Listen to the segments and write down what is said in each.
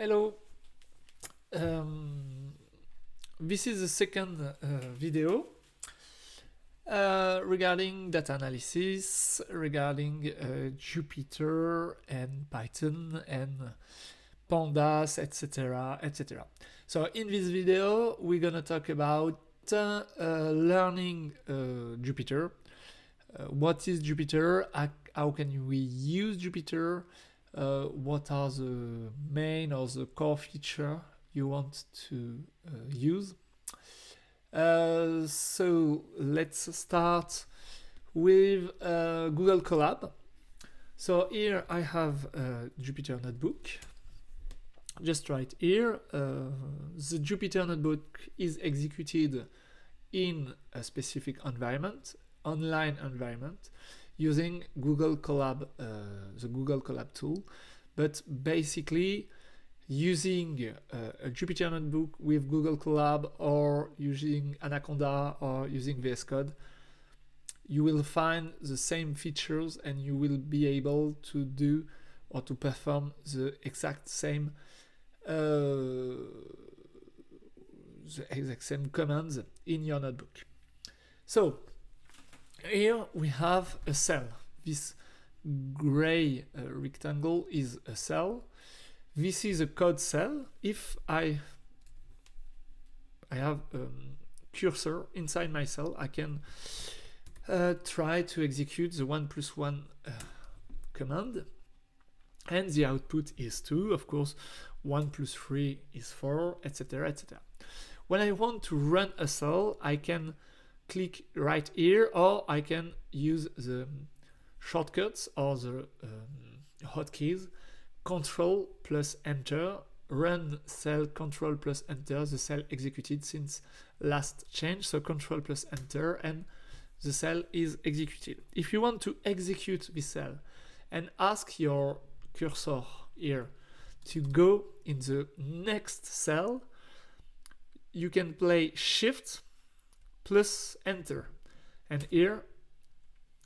Hello. This is the second video regarding data analysis, regarding Jupyter and Python and pandas, etc., etc. So in this video, we're gonna talk about learning Jupyter. What is Jupyter? How can we use Jupyter? What are the main or the core feature you want to use? So let's start with Google Colab. So here I have a Jupyter Notebook. Just right here, the Jupyter Notebook is executed in a specific environment, online environment, using Google Colab, the Google Colab tool, but basically using a Jupyter Notebook with Google Colab or using Anaconda or using VS Code, you will find the same features and you will be able to do or to perform the exact same commands in your notebook. So here we have a cell. This gray rectangle is a cell. This is a code cell. If I have a cursor inside my cell, I can try to execute the 1+1 command, and the output is 2. Of course, 1 + 3 is 4, etc., etc. When I want to run a cell, I can click right here, or I can use the shortcuts or the hotkeys, Control plus Enter, run cell, Control plus Enter, the cell executed since last change, so Control plus Enter, and the cell is executed. If you want to execute this cell and ask your cursor here to go in the next cell, you can play Shift plus Enter, and here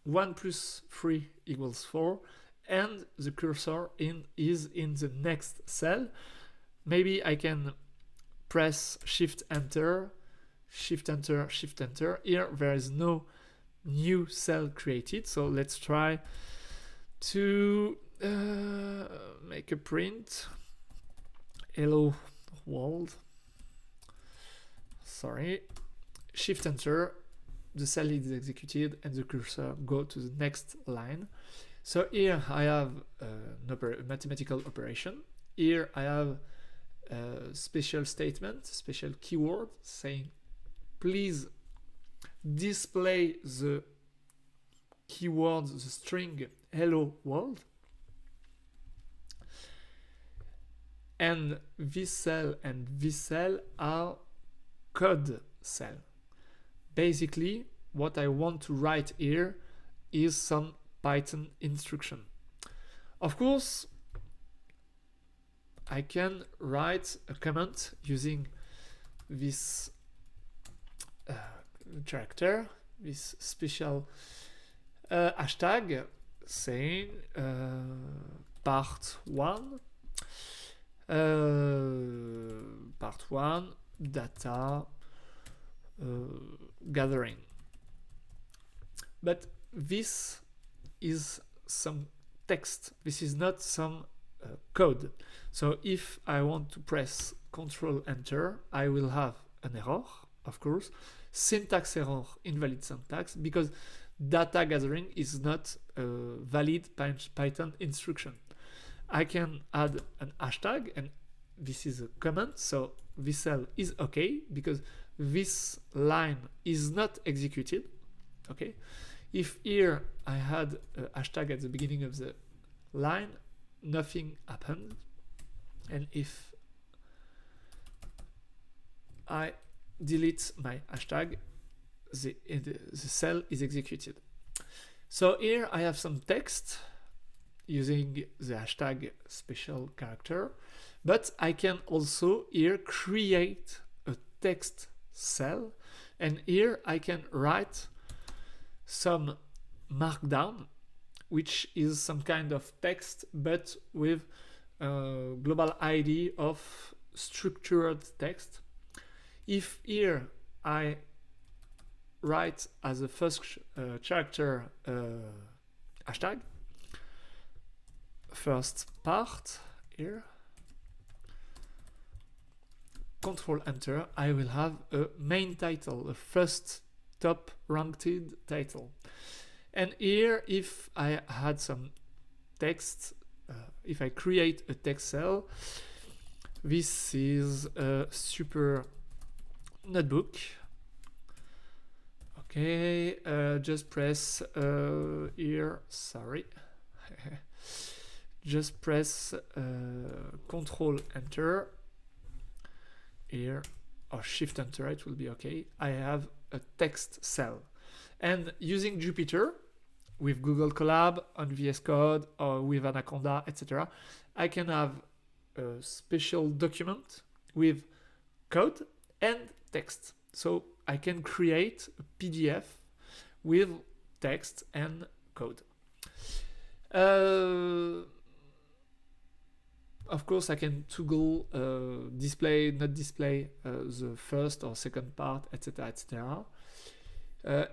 1 + 3 = 4, and the cursor is in the next cell. Maybe I can press Shift Enter, Shift Enter, Shift Enter. Here there is no new cell created, so let's try to make a print. Hello world. Sorry. Shift Enter, the cell is executed and the cursor go to the next line. So here I have a mathematical operation. Here I have a special statement, special keyword saying please display the keyword, the string hello world. And this cell and this cell are code cell. Basically, what I want to write here is some Python instruction. Of course, I can write a comment using this character, this special hashtag saying part 1 data gathering. But this is some text. This is not some code. So if I want to press Control Enter, I will have an error, of course. Syntax error, invalid syntax, because data gathering is not a valid Python instruction. I can add an hashtag, and this is a comment, so this cell is okay because this line is not executed. Okay, if here I had a hashtag at the beginning of the line, nothing happened, and if I delete my hashtag, the cell is executed. So here I have some text using the hashtag special character, but I can also here create a text cell, and here I can write some markdown, which is some kind of text but with global ID of structured text. If here I write as a first character hashtag, first part here, Control Enter, I will have a main title, a first top ranked title. And here, if I had some text, if I create a text cell, this is a super notebook. Okay, just press here, sorry. Just press Control Enter here, or Shift Enter, it will be okay. I have a text cell. And using Jupyter, with Google Colab, on VS Code, or with Anaconda, etc., I can have a special document with code and text. So I can create a PDF with text and code. Of course, I can toggle display, not display the first or second part, etc., etc.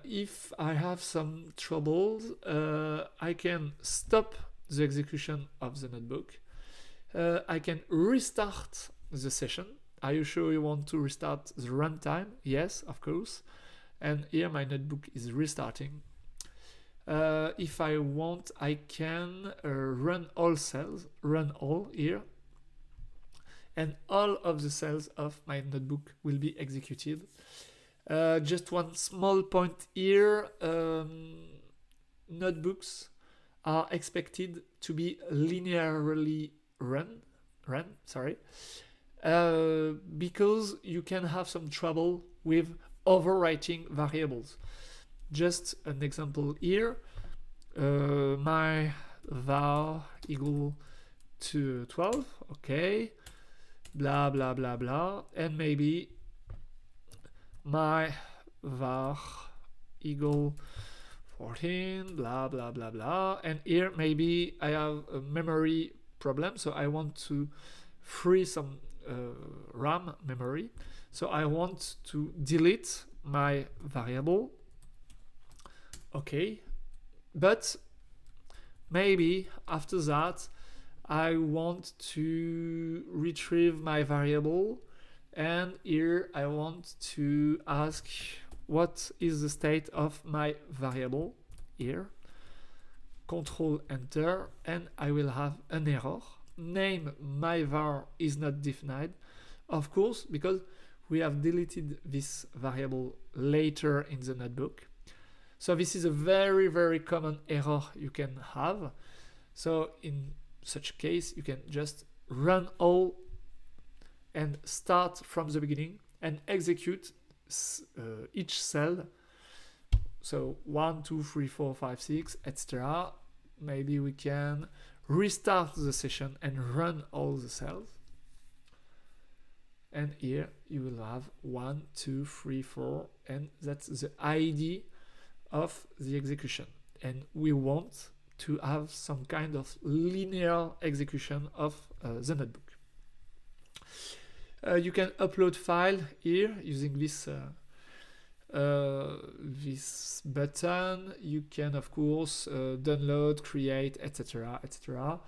If I have some troubles, I can stop the execution of the notebook. I can restart the session. Are you sure you want to restart the runtime? Yes, of course. And here my notebook is restarting. If I want, I can run all cells, run all here, and all of the cells of my notebook will be executed. Just one small point here, notebooks are expected to be linearly run, because you can have some trouble with overwriting variables. Just an example here, my var equal to 12, okay, blah blah blah blah, and maybe my var equal 14, blah blah blah blah, and here maybe I have a memory problem, so I want to free some RAM memory, so I want to delete my variable. Okay, but maybe after that I want to retrieve my variable, and here I want to ask what is the state of my variable here. Control Enter, and I will have an error. Name my var is not defined, of course, because we have deleted this variable later in the notebook. So this is a very, very common error you can have. So in such a case, you can just run all and start from the beginning and execute each cell. So 1, 2, 3, 4, 5, 6, etc. Maybe we can restart the session and run all the cells. And here you will have 1, 2, 3, 4, and that's the ID of the execution. And we want to have some kind of linear execution of the notebook. You can upload file here using this this button. You can of course download, create, etc., etc.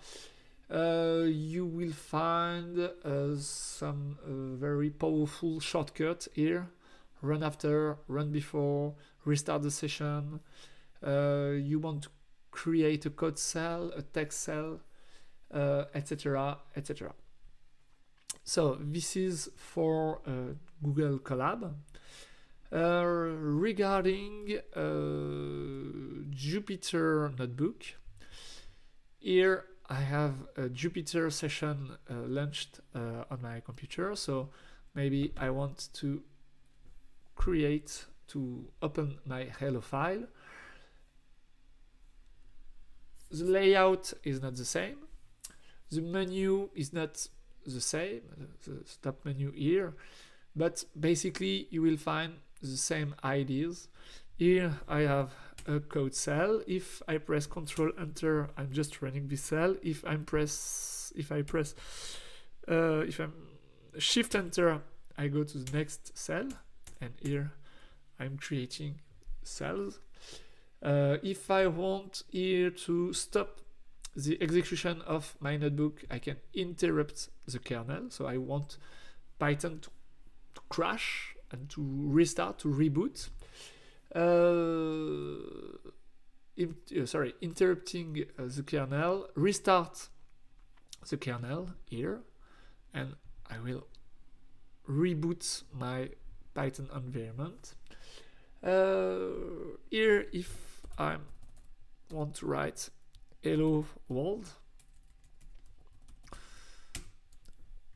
You will find some very powerful shortcut here: run after, run before, restart the session. You want to create a code cell, a text cell, etc., etc. So this is for Google Colab. Regarding Jupyter Notebook, here I have a Jupyter session launched on my computer, so maybe I want to open my Hello file. The layout is not the same, the menu is not the same, the top menu here, but basically you will find the same ideas. Here I have a code cell. If I press Control Enter, I'm just running this cell. If I press if I press, if I'm Shift Enter, I go to the next cell, and here I'm creating cells. If I want here to stop the execution of my notebook, I can interrupt the kernel. So I want Python to crash and to restart, to reboot. Interrupting the kernel, restart the kernel here, and I will reboot my Python environment. Here, if I want to write hello world,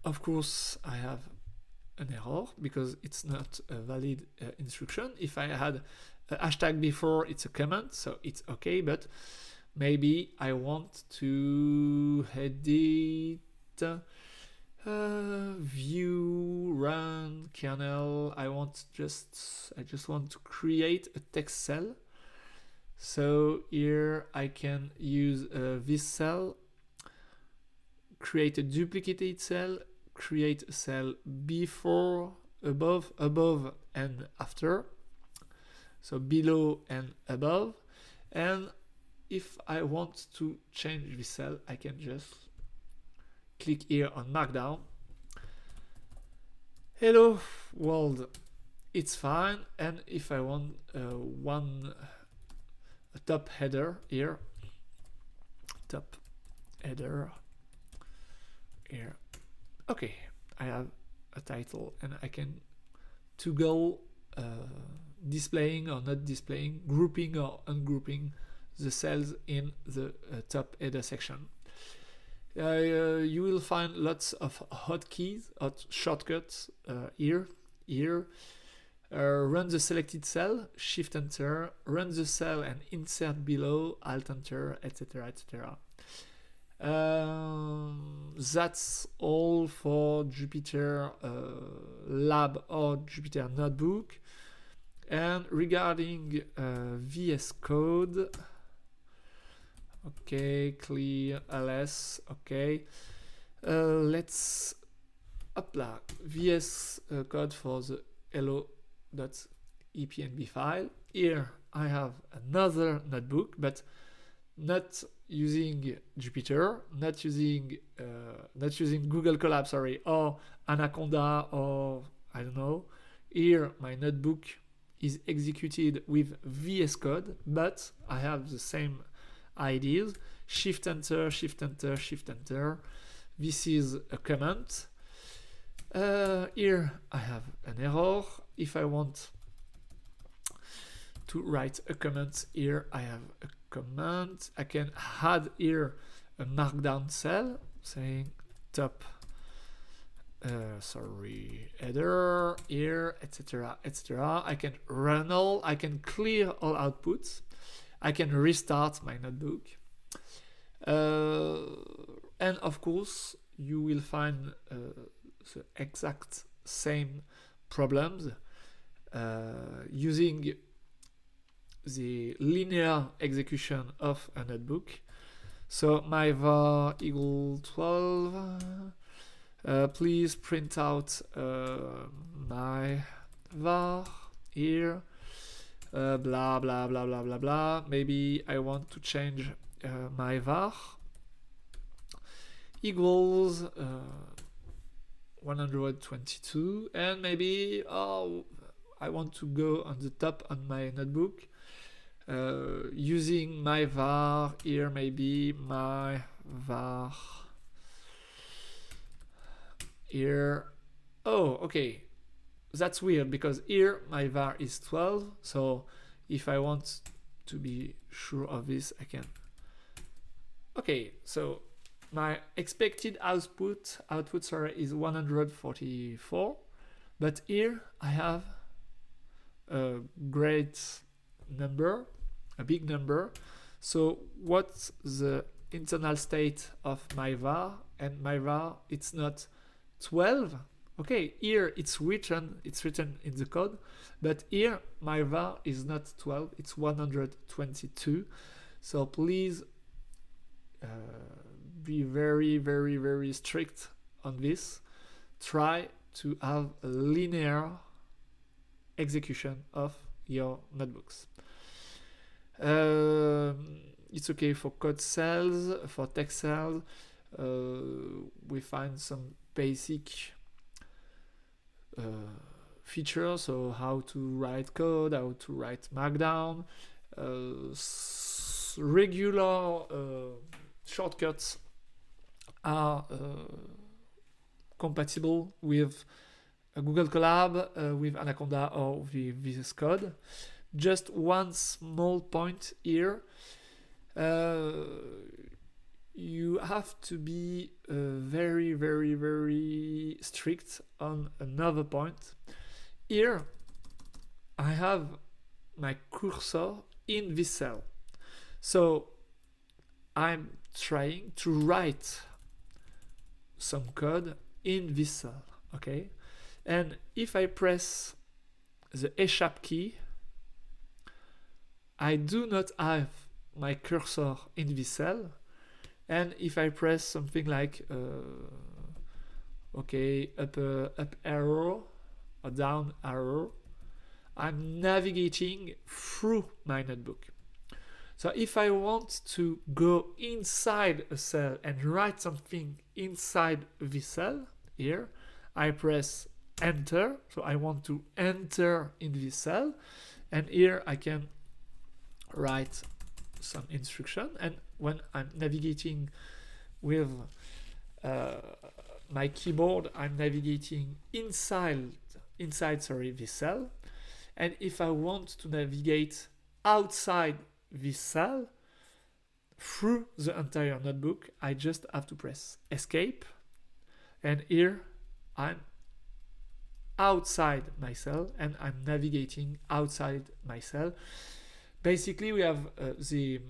of course I have an error because it's not a valid instruction. If I had a hashtag before, it's a command, so it's okay, but maybe I want to edit view run kernel. I just want to create a text cell. So here I can use this cell, create a duplicated cell, create a cell before, above, and after. So below and above. And if I want to change this cell, I can just click here on Markdown. Hello world, it's fine. And if I want a top header here, top header here. Okay, I have a title, and I can toggle displaying or not displaying, grouping or ungrouping the cells in the top header section. You will find lots of hotkeys or shortcuts here. Run the selected cell, Shift Enter, run the cell and insert below, Alt Enter, etc., etc. That's all for Jupyter Lab or Jupyter Notebook. And regarding VS Code, okay, clear ls, okay, let's apply VS Code for the hello.epnb file. Here I have another notebook, but not using Jupyter, not using Google Colab, sorry, or Anaconda, or I don't know. Here my notebook is executed with VS Code, but I have the same ideas. Shift Enter, Shift Enter, Shift Enter. This is a command. Here I have an error. If I want to write a comment, here I have a command. I can add here a markdown cell saying top header here, etc., etc. I can run all, I can clear all outputs, I can restart my notebook, and of course you will find the exact same problems using the linear execution of a notebook. So my var equal 12. Please print out my var here, blah blah blah blah blah blah. Maybe I want to change my var equals 122, and maybe I want to go on the top on my notebook using my var here, maybe my var here. Oh, okay, that's weird because here my var is 12, so if I want to be sure of this, I can. Okay, so my expected output is 144, but here I have a great number, a big number. So what's the internal state of my var? And my var, it's not 12. Okay, here it's written in the code, but here my var is not 12, it's 122. So please be very strict on this. Try to have a linear execution of your notebooks. It's okay for code cells, for text cells. We find some basic features, so how to write code, how to write Markdown, regular shortcuts are compatible with Google Colab, with Anaconda, or with VS Code. Just one small point here. You have to be very strict on another point. Here, I have my cursor in this cell. So I'm trying to write some code in this cell, okay? And if I press the A# key, I do not have my cursor in this cell. And if I press something like up arrow or down arrow, I'm navigating through my notebook. So if I want to go inside a cell and write something inside this cell, here, I press enter. So I want to enter in this cell, and here I can write some instruction, and when I'm navigating with my keyboard, I'm navigating inside this cell. And if I want to navigate outside this cell through the entire notebook, I just have to press escape, and here I'm outside my cell and I'm navigating outside my cell. Basically, we have the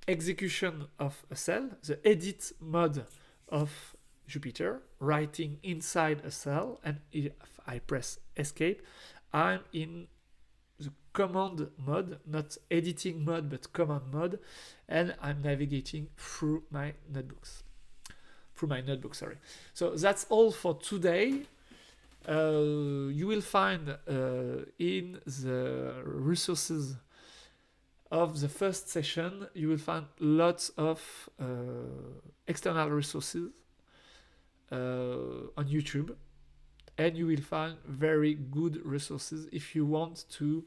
execution of a cell, the edit mode of Jupyter, writing inside a cell, and if I press escape, I'm in the command mode, not editing mode, but command mode, and I'm navigating through my notebooks. So that's all for today. You will find in the resources of the first session, you will find lots of external resources on YouTube, and you will find very good resources if you want to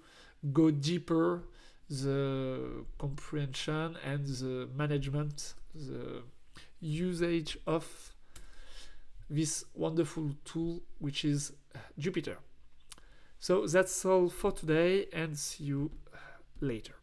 go deeper the comprehension and the management, the usage of this wonderful tool, which is Jupyter. So that's all for today, and see you later.